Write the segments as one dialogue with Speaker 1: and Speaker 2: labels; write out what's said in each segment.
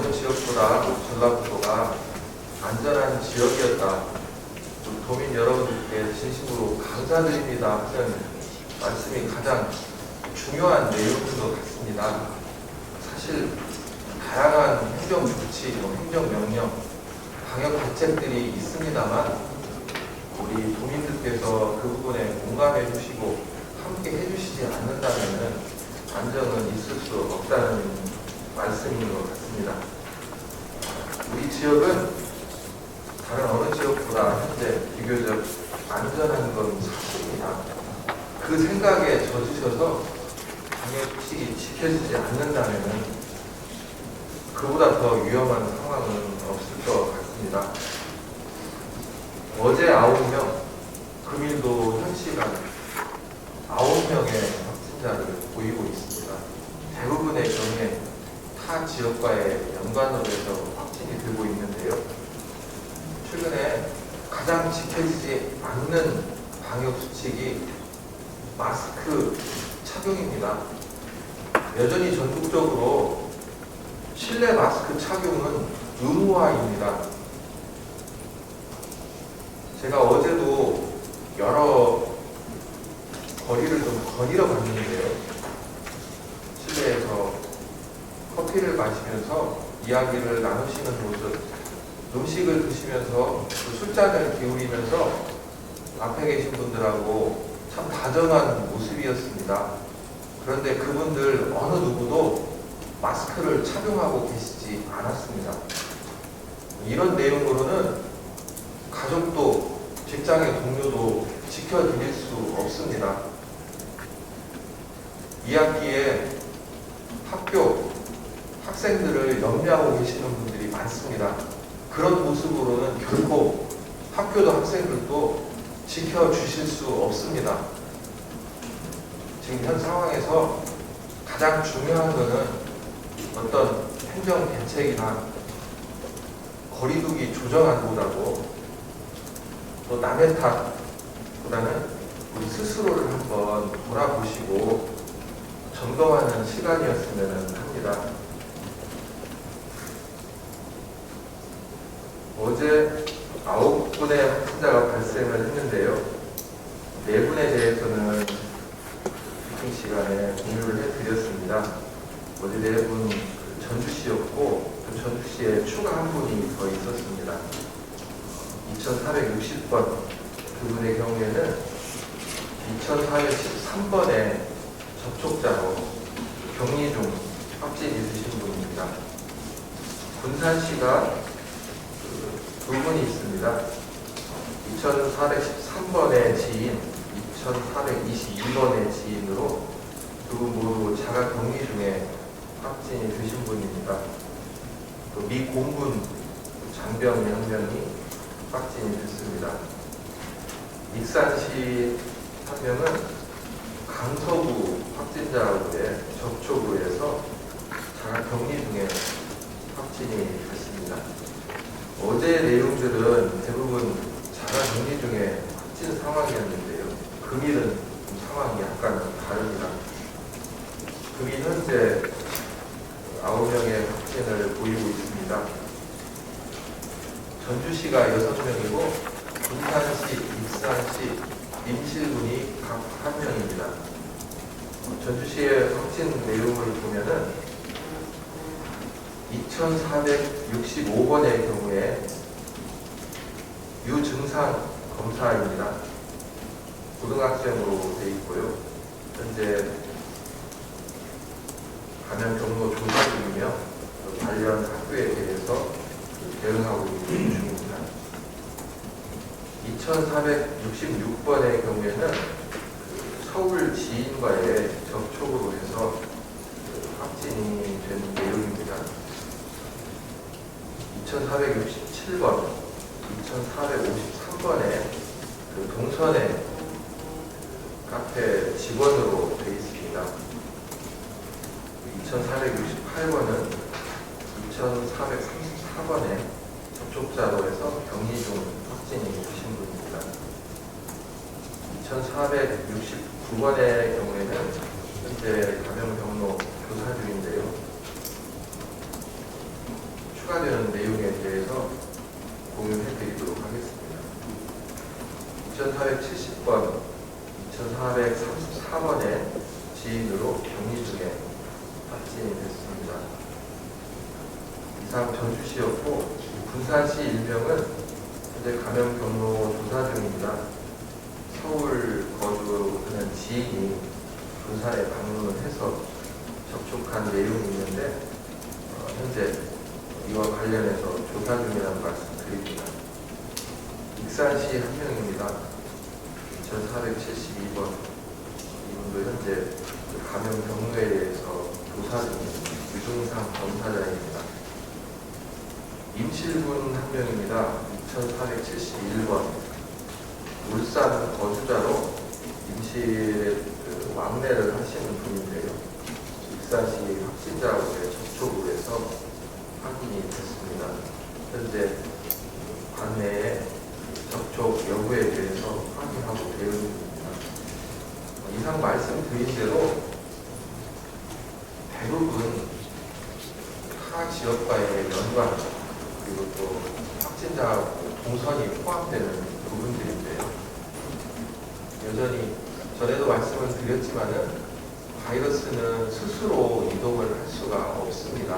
Speaker 1: 어느 지역보다 전라북도가 안전한 지역이었다. 도민 여러분들께 진심으로 감사드립니다 하는 말씀이 가장 중요한 내용인 것 같습니다. 사실 다양한 행정조치, 행정명령, 방역 대책들이 있습니다만 우리 도민들께서 그 부분에 공감해 주시고 함께 해주시지 않는다면 안정은 있을 수 없다는 말씀인 것 같습니다. 우리 지역은 다른 어느 지역보다 현재 비교적 안전한 건 사실입니다. 그 생각에 젖으셔서 방역수칙이 지켜지지 않는다면 그보다 더 위험한 상황은 없을 것 같습니다. 어제 9명, 금일도 현 시간 9명의 확진자를 보이고 있습니다. 대부분의 경우에 타 지역과의 연관으로 해서 확진이 되고 있는데요. 최근에 가장 지켜지지 않는 방역수칙이 마스크 착용입니다. 여전히 전국적으로 실내 마스크 착용은 의무화입니다. 제가 어제도 여러 거리를 좀 거닐어 봤는데요. 실내에서 커피를 마시면서 이야기를 나누시는 모습, 음식을 드시면서 술잔을 기울이면서 앞에 계신 분들하고 참 다정한 모습이었습니다. 그런데 그분들 어느 누구도 마스크를 착용하고 계시지 않았습니다. 이런 내용으로는 가족도 직장의 동료도 지켜드릴 수 없습니다. 2학기에 학교, 학생들을 염려하고 계시는 분들이 많습니다. 그런 모습으로는 결코 학교도 학생들도 지켜주실 수 없습니다. 지금 현 상황에서 가장 중요한 것은 어떤 행정 대책이나 거리두기 조정안보다도 또 남의 탓보다는 우리 스스로를 한번 돌아보시고 점검하는 시간이었으면 합니다. 어제 9분의 확진자가 발생을 했는데요. 4분에 대해서는 미팅 시간에 공유를 해드렸습니다. 어제 4분 전주시였고 그 전주시에 추가 한 분이 더 있었습니다. 2460번 그분의 경우에는 2413번의 접촉자로 격리 중 확진이 되신 분입니다. 군산시가 두 분이 있습니다. 2413번의 지인, 2422번의 지인으로 두 분 모두 자가 격리 중에 확진이 되신 분입니다. 또 미 공군 장병 1명이 확진이 됐습니다. 익산시 한 명은 강서구 확진자하고의 접촉으로 해서 자가 격리 중에 확진이 됐습니다. 어제 내용들은 대부분 자가 격리 중에 확진 상황이었는데요. 금일은 상황이 약간 다릅니다. 금일 현재 9명의 확진을 보이고 있습니다. 전주시가 6명이고 군산시, 익산시, 임실군이 각 1명입니다. 전주시의 확진 내용을 보면은 2465번의 경우에 유증상 검사입니다. 고등학생으로 되어 있고요. 현재 감염 경로 조사 중이며 관련 학교에 대해서 대응하고 있는 중입니다. 2466번의 경우에는 서울 지인과의 접촉으로 해서 확진이 된 내용입니다. 2467번, 2453번에 동선의 카페 직원으로 되어 있습니다. 2468번은 2434번에 접촉자로 해서 격리 중 확진이 되신 분입니다. 2469번의 경우에는 현재 감염 경로 조사 중인데요. 추가되는 내용에 대해서 공유해 드리도록 하겠습니다. 2470번, 2434번의 지인으로 격리 중에 확진이 됐습니다. 이상 전주시였고 군산시 일명은 현재 감염 경로 조사 중입니다. 서울 거주하는 지인이 군산에 방문을 해서 접촉한 내용이 있는데 현재 이와 관련해서 조사 중이라는 말씀 드립니다. 익산시 한 명입니다. 2472번 이분도 현재 감염 경로에 대해서 조사 중인 유증상 검사자입니다. 임실군 한 명입니다. 2471번 울산 거주자로 임실에 왕래를 하시는 분인데요. 익산시 확진자와의 접촉을 해서 확인이 됐습니다. 현재 관내에 접촉 여부에 대해서 확인하고 대응 중입니다. 이상 말씀드린 대로 대부분 타 지역과의 연관 그리고 또 확진자 동선이 포함되는 부분들인데요. 여전히 전에도 말씀을 드렸지만은 바이러스는 스스로 이동을 할 수가 없습니다.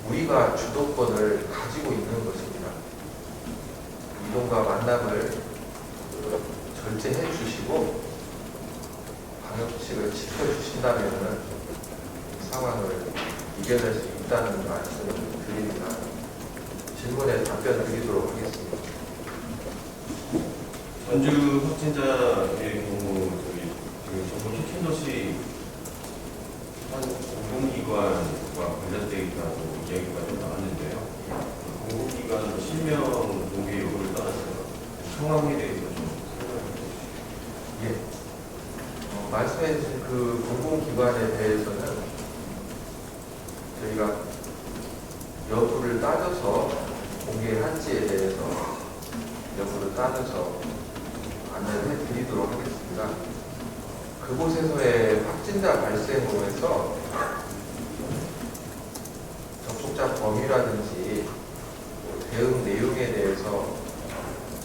Speaker 1: 우리가 주도권을 가지고 있는 것입니다. 이동과 만남을 절제해 주시고 방역수칙을 지켜주신다면 상황을 이겨낼 수 있다는 말씀을 드립니다. 질문에 답변 드리도록 하겠습니다.
Speaker 2: 전주 확진자의 경우 지금 전국 신도시 한 공공기관과 관련 데이터도 이야기가 좀 나왔는데요. 공공기관 실명 공개 여부를 떠나서 상황에 대해서 좀 설명해 주시죠.
Speaker 1: 예. 말씀해 주신 그 공공기관에 대해서는 저희가 여부를 따져서 공개할지에 대해서 여부를 따져서 안내를 해드리도록 하겠습니다. 그곳에서의 확진자 발생으로 해서 접촉자 범위라든지 대응 내용에 대해서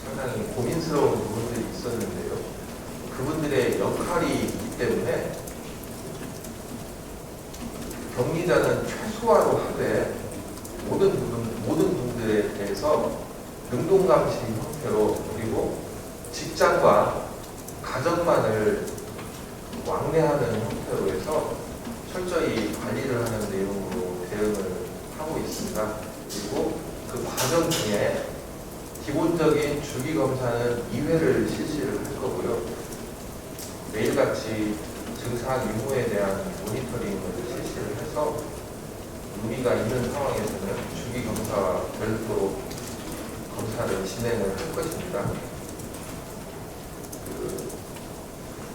Speaker 1: 상당히 고민스러운 부분들이 있었는데요. 그분들의 역할이 있기 때문에 격리자는 최소화로 하되 모든 분들에 대해서 능동감시 형태로 그리고 직장과 가정만을 왕래하는 형태로 해서 철저히 관리를 하는 내용으로 대응을 하고 있습니다. 그리고 그 과정 중에 기본적인 주기검사는 2회를 실시를 할 거고요. 매일같이 증상 유무에 대한 모니터링을 실시를 해서 무리가 있는 상황에서는 주기검사와 별도로 검사를 진행을 할 것입니다.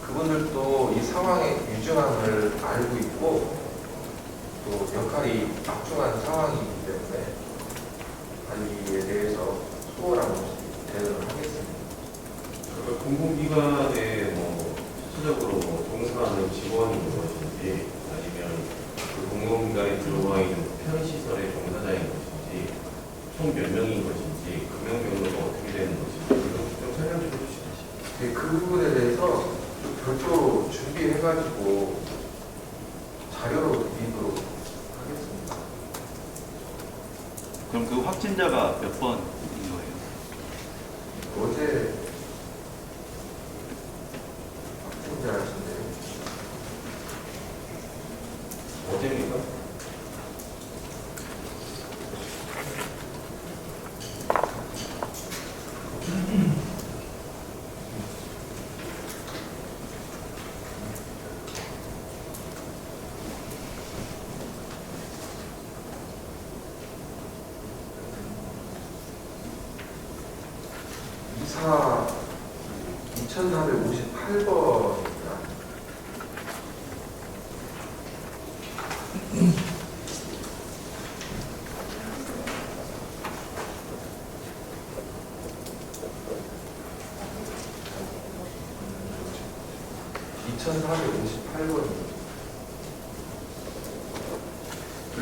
Speaker 1: 그분들도 이 상황의 유중함을 알고 있고 또 역할이 막중한 상황이기 때문에 관리에 대해서 소홀함 없이 대응을 하겠습니다.
Speaker 2: 공공기관에 실질적으로 종사하는 직원이 있는 것인지 아니면 그 공공기관에 들어와 있는 편의시설의 종사자인 것인지 총 몇 명인 것인지 금연 경로가 어떻게 되는 것인지 좀 설명해 주시죠.
Speaker 1: 네, 그 부분에 대해서 별도로 준비해가지고 자료로 드리도록 하겠습니다.
Speaker 3: 그럼 그 확진자가 몇 번인 거예요?
Speaker 1: 어제 확진자신데요.
Speaker 2: 어제입니까?
Speaker 1: 이사 2458번입니다.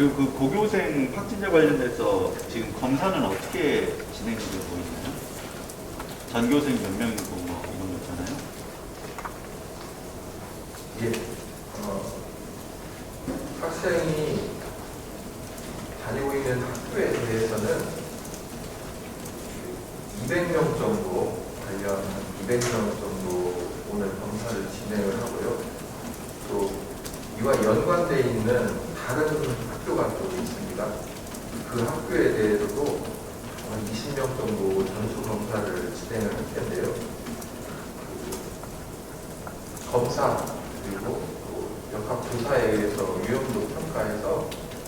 Speaker 3: 그리고 그 고교생 확진자 관련돼서 지금 검사는 어떻게 진행되고 있나요? 전교생 몇 명이고 뭐 이런 거 있잖아요.
Speaker 1: 예, 학생이 다니고 있는 학교에 대해서는 200명 정도, 관련 한 200명 정도 오늘 검사를 진행을 하고요. 또 이와 연관되어 있는 다른 학교가 또 있습니다. 그 학교에 대해서도 한 20명 정도 전수 검사를 진행을 할 텐데요. 그 검사 그리고 또 역학 조사에 의해서 위험도 평가해서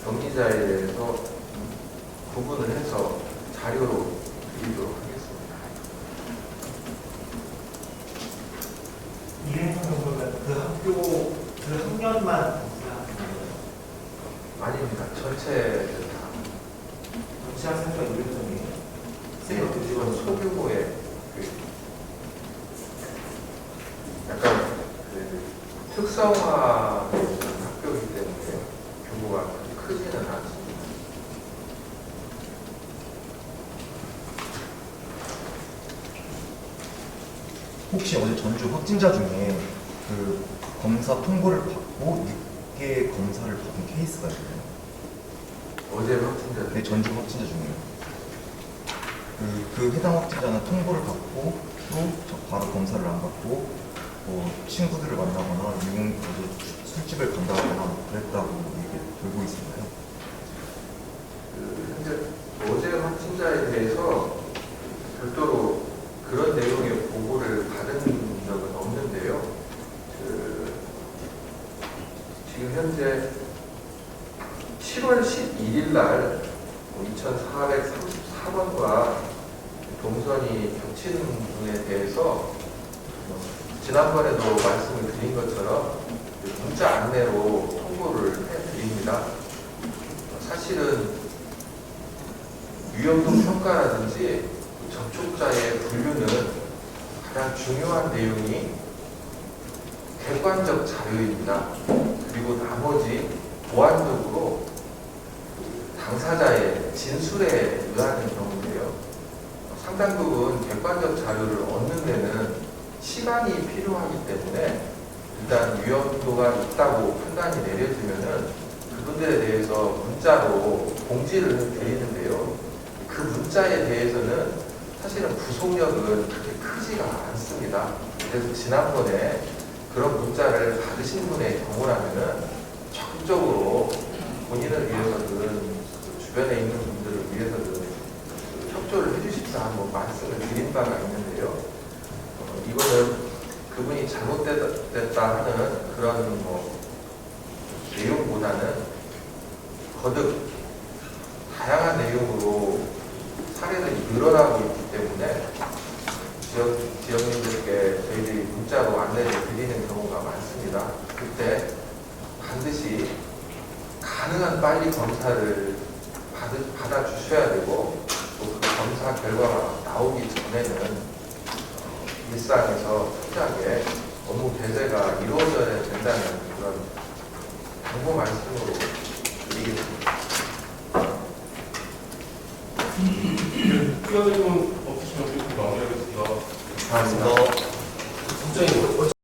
Speaker 1: 격리자에 대해서 구분을 해서 자료로 드리도록 하겠습니다.
Speaker 4: 200명 정도면 그 학교 그 학년만 검사하는 거예요?
Speaker 1: 아닙니다. 전체를 다.
Speaker 4: 전체 학생수가 200명이에요?
Speaker 1: 네, 이건 소규모의 약간 특성화된 학교이기 때문에 규모가 크지는 않습니다.
Speaker 5: 혹시 어제 전주 확진자 중에 그 검사 통보를 받고 6개 검사를 받은 케이스가 있나요?
Speaker 1: 어제 확진자
Speaker 5: 네, 전주 확진자 중에요. 그 해당 확진자는 통보를 받고 또 바로 검사를 안 받고 친구들을 만나거나 어제 술집을 간다거나 그랬다고 얘기 돌고 있었나요?
Speaker 1: 현재 어제 확진자에 대해서 별도로 그런 내용의 보고를 받은 적은 없는데요. 지금 현재 7월 11일 날 2434번과 동선이 겹치는 분에 대해서 지난번에도 말씀을 드린 것처럼 문자 안내로 통보를 해드립니다. 사실은 위험도 평가라든지 접촉자의 분류는 가장 중요한 내용이 객관적 자료입니다. 그리고 나머지 보완적으로 당사자의 진술에 의하는 경우인데요. 상당 부분 객관적 자료를 얻는 데는 시간이 필요하기 때문에 일단 위험도가 있다고 판단이 내려지면은 그분들에 대해서 문자로 공지를 드리는데요. 그 문자에 대해서는 사실은 구속력은 그렇게 크지가 않습니다. 그래서 지난번에 그런 문자를 받으신 분의 경우라면은 적극적으로 본인을 위해서든 주변에 있는 분들을 위해서든 협조를 해주십사 한번 말씀을 드린 바가 있는데요. 이거는 그분이 잘못됐다 하는 그런 내용보다는 거듭 다양한 내용으로 사례들이 늘어나고 있기 때문에 지역민들께 저희들이 문자로 안내를 드리는 경우가 많습니다. 그때 반드시 가능한 빨리 검사를 받아주셔야 되고 또 그 검사 결과가 나오기 전에는 일상에서 철저하게 업무 배제가 이루어져야 된다는 그런 당부 말씀으로 드리겠습니다.
Speaker 2: 의원님은 없으시면 마무리하겠습니다.
Speaker 1: 감사합니다.
Speaker 2: 국장님